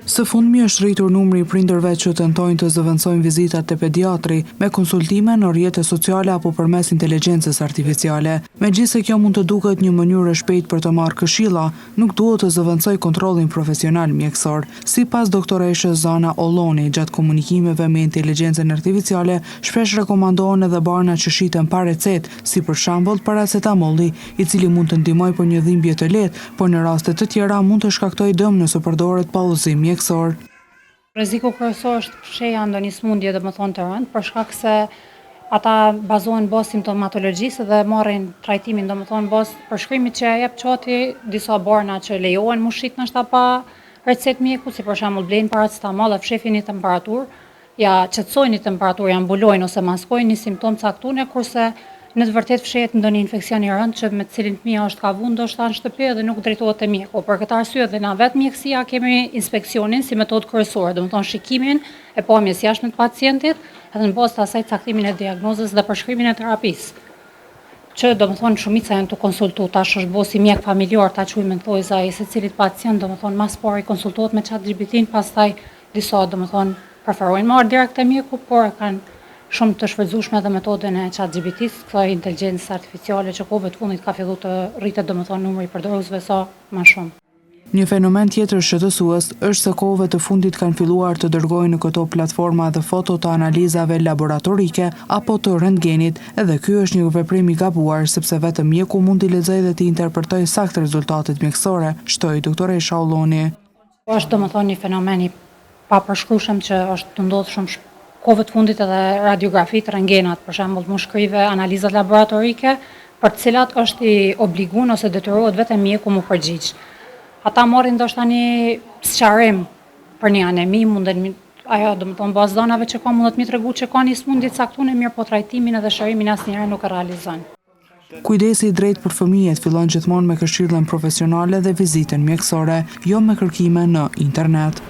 Së fundmi është rritur numri i prindërve që tentojnë të zëvendësojnë vizitat te pediatri me konsultime në rrjete sociale apo përmes inteligjencës artificiale. Megjithëse kjo mund të duket një mënyrë e shpejtë për të marrë këshilla, nuk duhet të zëvendësoj kontrollin profesional mjekësor. Sipas doktoreshës Zana Olloni, gjatë komunikimeve me inteligjencën artificiale, shpesh rekomandohen edhe barna që shiten pa recetë, si për shembull paracetamolli, i cili mund të ndihmojë për një dhimbje të lehtë, por në raste të tjera mund të shkaktojë dëm nëse përdoret pa udhëzim mjekësor. Rreziku kryesor është fshehja ndonjë sëmundje të rëndë, për shkak se ata bazohen bos simptomatologjisë dhe marrin trajtimin bos përshkrimit që ja jep çoti, disa barna që lejohen mushit ndoshta pa recetë mjeku, si për shembull blejnë paracetamol dhe fshehin një temperaturë, ja qetësojnë një temperaturë, ja mbulojnë ose maskojnë një simptom caktuar, kurse në të vërtetë fshehet ndonjë infeksion i rëndë që me të cilin fëmia është ka vënë ndoshta në shtëpi dhe nuk drejtohet te mjeku. Për këtë arsye dhe na vetë mjekësia kemi inspeksionin si metodë kryesore, domethënë shikimin e pamjes jashtme të pacientit, edhe në bazë të asaj caktimin e diagnozës dhe përshkrimin e terapisë. Që domethënë shumica janë të konsultuar, tash është bosi mjek familjar, ta quajmë në thojza i secilit pacient, domethënë mas pari konsultohet me ChatGPT-n, pastaj disa domethënë preferojnë marrë direkt te mjeku, por kanë shumë të shfrytzueshme edhe metodën e ChatGPT-s, kësaj inteligjencës artificiale që kohëve të fundit ka filluar të rritet domethënë numri i përdoruesve sa më shumë. Një fenomen tjetër shqetësues është se kohëve të fundit kanë filluar të dërgojnë në këto platforma dhe foto të analizave laboratorike apo të rentgenit, edhe ky është një veprim i gabuar sepse vetëm mjeku mund t'i lexojë dhe t'i interpretojë saktë rezultatet mjekësore, shtoi doktoresha Olloni. Është domethënë një fenomen i papërshkrueshëm që është të ndodhur shumë kohëve të fundit edhe radiografit, rentgenat, për shembull mushkrive, analizat laboratorike, për të cilat është i obliguar ose detyrohet vetëm mjeku mu përgjigj. Ata marrin ndoshta një sqarim për një anemi, ajo domethënë bazë dhënave që ka mundet mi tregu që ka një sëmundje caktuar, mirë po trajtimin edhe shërimin asnjëherë nuk e realizon. Kujdesi i drejtë për fëmijët fillon gjithmonë me këshillën profesionale dhe vizitën mjekësore, jo me kërkime në internet.